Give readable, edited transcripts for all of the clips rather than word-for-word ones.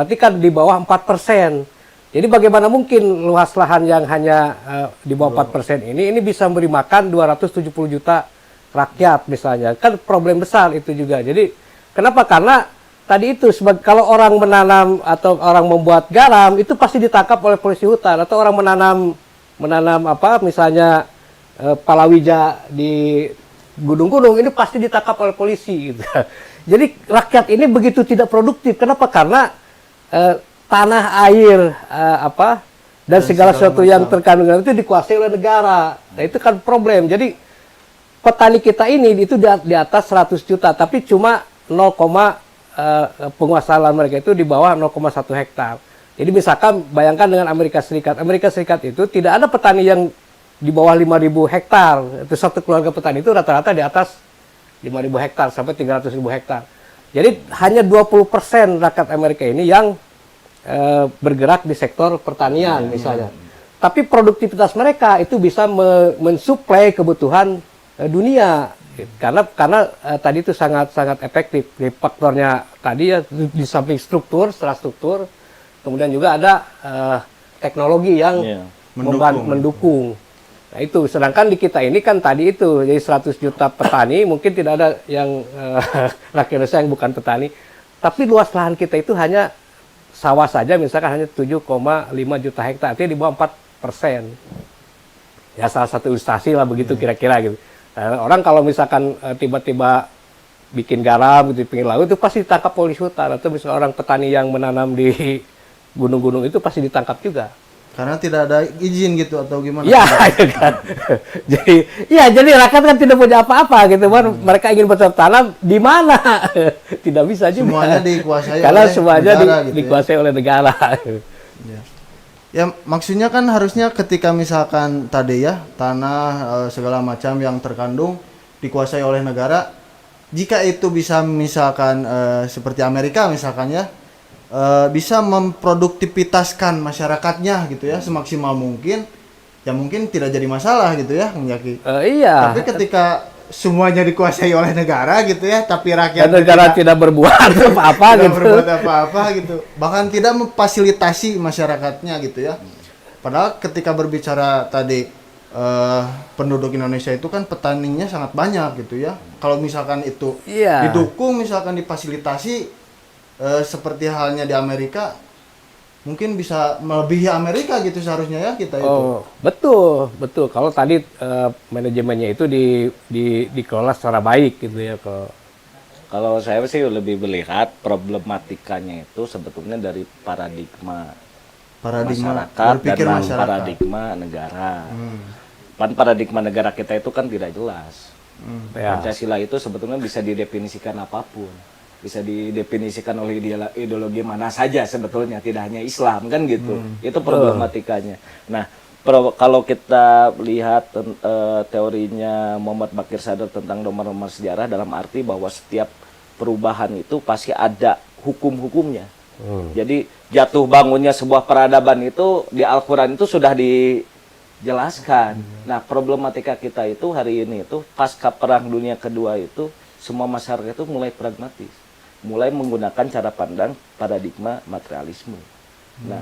Nanti kan di bawah 4%. Jadi bagaimana mungkin luas lahan yang hanya di bawah 4% ini bisa memberi makan 270 juta rakyat misalnya. Kan problem besar itu juga. Jadi kenapa? Karena tadi itu kalau orang menanam atau orang membuat garam itu pasti ditangkap oleh polisi hutan, atau orang menanam apa misalnya palawija di gunung-gunung ini pasti ditangkap oleh polisi gitu. Jadi rakyat ini begitu tidak produktif. Kenapa? Karena tanah, air, dan segala sesuatu yang terkandung itu dikuasai oleh negara. Nah, itu kan problem. Jadi petani kita ini itu di atas 100 juta, tapi cuma penguasaan lahan mereka itu di bawah 0,1 hektar. Jadi misalkan bayangkan dengan Amerika Serikat. Amerika Serikat itu tidak ada petani yang di bawah 5.000 hektar. Itu satu keluarga petani itu rata-rata di atas 5.000 hektar sampai 300.000 hektar. Jadi hanya 20% rakyat Amerika ini yang bergerak di sektor pertanian misalnya. Tapi produktivitas mereka itu bisa mensuplai kebutuhan dunia. Karena tadi itu sangat efektif. Di faktornya tadi ya, di samping struktur, kemudian juga ada teknologi yang mendukung. Nah itu, sedangkan di kita ini kan tadi itu, jadi 100 juta petani, mungkin tidak ada yang rakyat Indonesia yang bukan petani. Tapi luas lahan kita itu hanya sawah saja misalkan hanya 7,5 juta hektar, artinya di bawah 4%. Ya salah satu ilustrasi lah begitu kira-kira gitu. Nah, orang kalau misalkan tiba-tiba bikin garam gitu di pinggir laut itu pasti ditangkap polisi hutan, atau misalnya orang petani yang menanam di gunung-gunung itu pasti ditangkap juga. Karena tidak ada izin gitu atau gimana? Ya, kan. jadi rakyat kan tidak punya apa-apa gitu. Mereka ingin bercocok tanam di mana? Tidak bisa juga. Semuanya dikuasai karena oleh semuanya negara, gitu dikuasai oleh negara. Ya, maksudnya kan harusnya ketika misalkan tadi ya tanah segala macam yang terkandung dikuasai oleh negara, jika itu bisa misalkan seperti Amerika misalkan ya, bisa memproduktivitaskan masyarakatnya gitu ya semaksimal mungkin, ya mungkin tidak jadi masalah gitu ya, Yaki. Iya. Tapi ketika semuanya dikuasai oleh negara gitu ya, tapi rakyat dan negara tidak berbuat apa-apa gitu. Tidak berbuat apa-apa gitu. Bahkan tidak memfasilitasi masyarakatnya gitu ya. Padahal ketika berbicara tadi penduduk Indonesia itu kan petaninya sangat banyak gitu ya. Kalau misalkan itu didukung, misalkan difasilitasi seperti halnya di Amerika, mungkin bisa melebihi Amerika gitu seharusnya ya kita itu. Oh, betul. Kalau tadi manajemennya itu dikelola secara baik gitu ya. Kalau saya sih lebih melihat problematikanya itu sebetulnya dari paradigma masyarakat dan paradigma negara. Kan paradigma negara kita itu kan tidak jelas. Pancasila itu sebetulnya bisa didefinisikan apapun. Bisa didefinisikan oleh ideologi mana saja sebetulnya, tidak hanya Islam kan gitu. Itu problematikanya. Nah, kalau kita lihat teorinya Muhammad Baqir Sadar tentang nomor-nomor sejarah, dalam arti bahwa setiap perubahan itu pasti ada hukum-hukumnya. Jadi jatuh bangunnya sebuah peradaban itu di Al-Quran itu sudah dijelaskan. Nah, problematika kita itu hari ini itu pasca Perang Dunia Kedua itu semua masyarakat itu mulai pragmatis, mulai menggunakan cara pandang paradigma materialisme. Nah,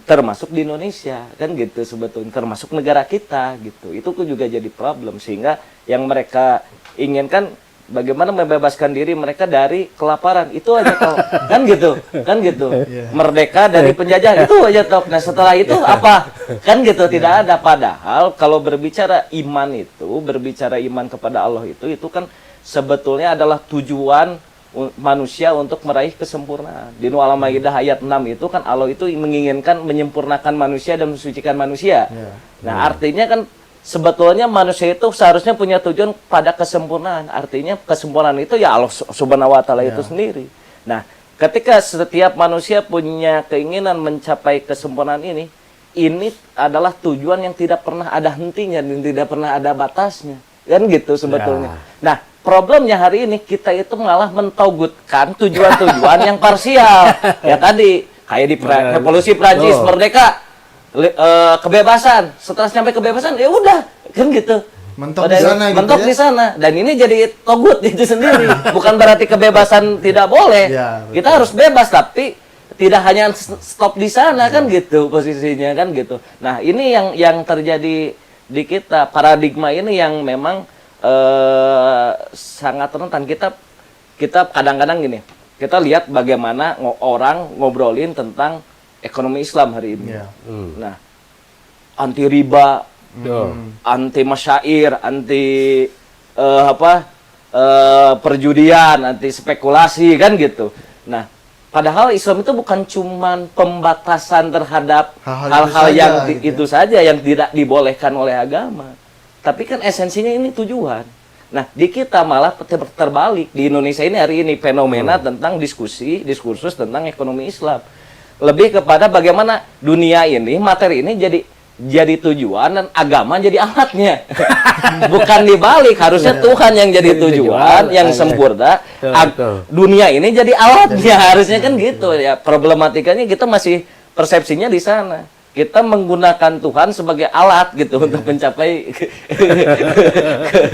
termasuk di Indonesia kan gitu sebetulnya, termasuk negara kita gitu. Itu juga jadi problem, sehingga yang mereka inginkan bagaimana membebaskan diri mereka dari kelaparan, itu aja toh. Kan gitu. Merdeka dari penjajah, itu aja toh. Nah, setelah itu apa? Kan gitu, tidak ada. Padahal kalau berbicara iman kepada Allah itu kan sebetulnya adalah tujuan manusia untuk meraih kesempurnaan. Di Nur Al-Maidah ayat 6 itu kan Allah itu menginginkan menyempurnakan manusia dan mensucikan manusia. Nah, artinya kan sebetulnya manusia itu seharusnya punya tujuan pada kesempurnaan. Artinya kesempurnaan itu ya Allah Subhanahu wa taala itu sendiri. Nah, ketika setiap manusia punya keinginan mencapai kesempurnaan ini adalah tujuan yang tidak pernah ada hentinya dan tidak pernah ada batasnya. Kan gitu sebetulnya. Nah, problemnya hari ini kita itu malah mentauhidkan tujuan-tujuan yang parsial. Ya tadi kayak di revolusi Prancis merdeka, kebebasan. Setelah sampai kebebasan ya udah kan gitu. Mentok di sana gitu. Mentok di sana. Dan ini jadi togut itu sendiri. Bukan berarti kebebasan tidak boleh. Kita harus bebas, tapi tidak hanya stop di sana kan gitu posisinya kan gitu. Nah, ini yang terjadi di kita, paradigma ini yang memang sangat rentan. Kita kadang-kadang gini, kita lihat bagaimana orang ngobrolin tentang ekonomi Islam hari ini. Nah, anti riba, anti masyair, anti perjudian, anti spekulasi kan gitu. Nah, padahal Islam itu bukan cuman pembatasan terhadap hal-hal yang itu saja yang tidak dibolehkan oleh agama. Tapi kan esensinya ini tujuan. Nah, di kita malah terbalik. Di Indonesia ini hari ini fenomena tentang diskursus tentang ekonomi Islam. Lebih kepada bagaimana dunia ini, materi ini jadi tujuan dan agama jadi alatnya. Bukan dibalik, harusnya Tuhan yang jadi tujuan, yang sempurna. Dunia ini jadi alatnya, harusnya kan gitu ya. Problematikanya kita masih persepsinya di sana. Kita menggunakan Tuhan sebagai alat gitu untuk mencapai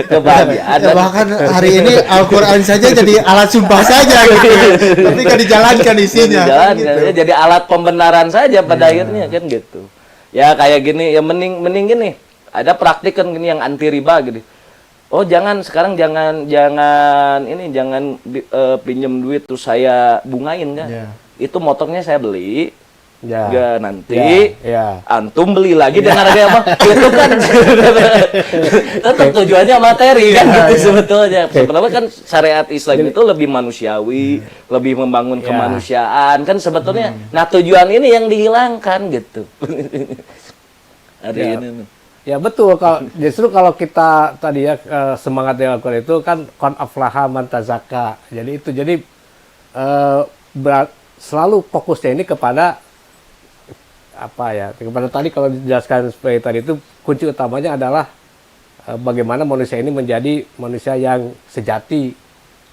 kebahagiaan. Ya, bahkan hari ini Al-Quran saja jadi alat sumpah saja gitu. Tapi kan dijalankan isinya. Dijalankan, gitu. Jadi alat pembenaran saja pada akhirnya kan gitu. Ya kayak gini, ya mending gini. Ada praktik kan gini yang anti riba gitu. Oh jangan pinjem duit terus saya bungain kan. Itu motornya saya beli. Nanti antum beli lagi dengan harga apa? Itu kan tetap tujuannya materi kan gitu sebetulnya. Sebenarnya kan syariat Islam itu lebih manusiawi, lebih membangun kemanusiaan kan sebetulnya. Nah tujuan ini yang dihilangkan gitu. Hari ini. Ya betul, justru kalau kita tadi ya semangat yang Al-Quran itu kan qad aflaha man tazakka. Jadi selalu fokusnya ini kepada kepada tadi kalau dijelaskan seperti tadi itu kunci utamanya adalah bagaimana manusia ini menjadi manusia yang sejati,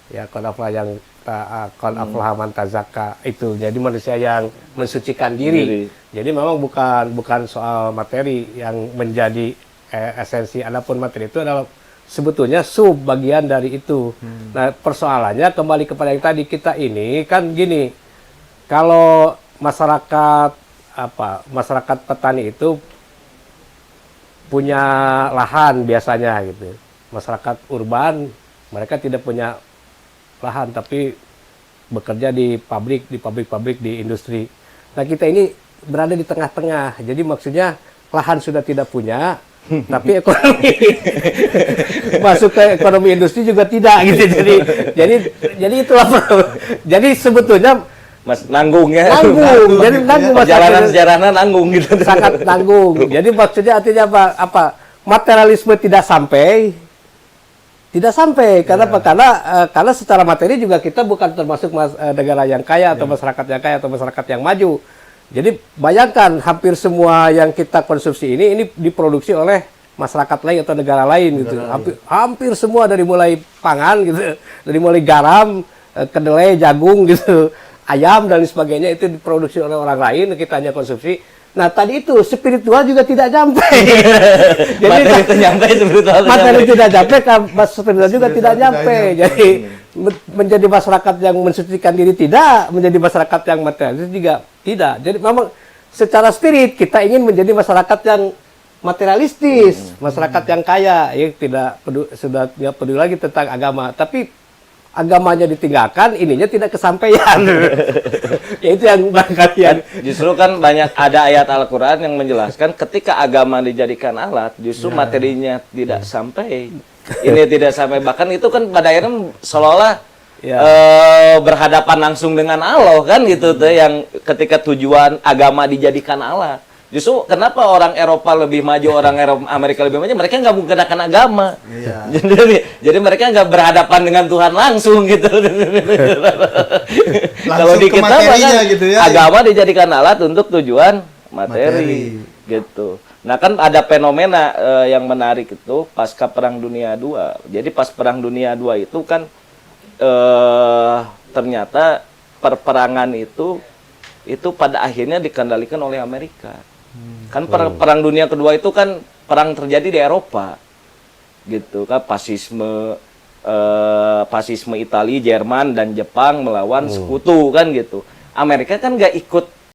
ya qad aflaha man tazakka itu. Jadi manusia yang mensucikan diri. Jadi memang bukan soal materi yang menjadi esensi. Adapun materi itu adalah sebetulnya sub bagian dari itu. Nah, persoalannya kembali kepada yang tadi, kita ini kan gini. Kalau masyarakat petani itu punya lahan biasanya gitu. Masyarakat urban mereka tidak punya lahan tapi bekerja di pabrik, di industri. Nah, kita ini berada di tengah-tengah. Jadi maksudnya lahan sudah tidak punya, tapi ekonomi masuk ke ekonomi industri juga tidak gitu. Jadi itulah. Jadi sebetulnya nanggung ya. Jadi nanggung perjalanan sejarahnya nanggung gitu. Sangat nanggung. Jadi maksudnya artinya apa? Materialisme tidak sampai. Karena secara materi juga kita bukan termasuk negara yang kaya atau masyarakat yang kaya atau masyarakat yang maju. Jadi bayangkan hampir semua yang kita konsumsi ini diproduksi oleh masyarakat lain atau negara lain gitu. Hampir semua dari mulai pangan gitu, dari mulai garam, kedelai, jagung gitu, ayam dan sebagainya itu diproduksi oleh orang lain, kita hanya konsumsi. Nah tadi itu spiritual juga tidak sampai. Jadi materi itu nyampe, materi tidak sampai, spiritual juga tidak sampai. Jadi menjadi masyarakat yang mensucikan diri tidak, menjadi masyarakat yang materialis juga tidak. Jadi memang secara spirit kita ingin menjadi masyarakat yang materialistis, masyarakat yang kaya, ya sudah tidak peduli lagi tentang agama. Tapi agamanya ditinggalkan, ininya tidak kesampaian. Ya itu yang barangkali. Justru kan banyak ada ayat Al-Quran yang menjelaskan ketika agama dijadikan alat, justru materinya tidak sampai. Ini tidak sampai. Bahkan itu kan pada akhirnya seolah-olah berhadapan langsung dengan Allah kan gitu tuh, yang ketika tujuan agama dijadikan alat. Justru kenapa orang Eropa lebih maju, orang Amerika lebih maju, mereka nggak menggunakan agama. Jadi mereka nggak berhadapan dengan Tuhan langsung gitu. Kalau di kita kan gitu agama dijadikan alat untuk tujuan materi. Gitu. Nah kan ada fenomena yang menarik itu pasca Perang Dunia II. Jadi pas Perang Dunia II itu kan ternyata perperangan itu pada akhirnya dikendalikan oleh Amerika. Kan perang dunia kedua itu kan perang terjadi di Eropa, gitu kan, fasisme Italia, Jerman dan Jepang melawan sekutu kan gitu. Amerika kan nggak ikut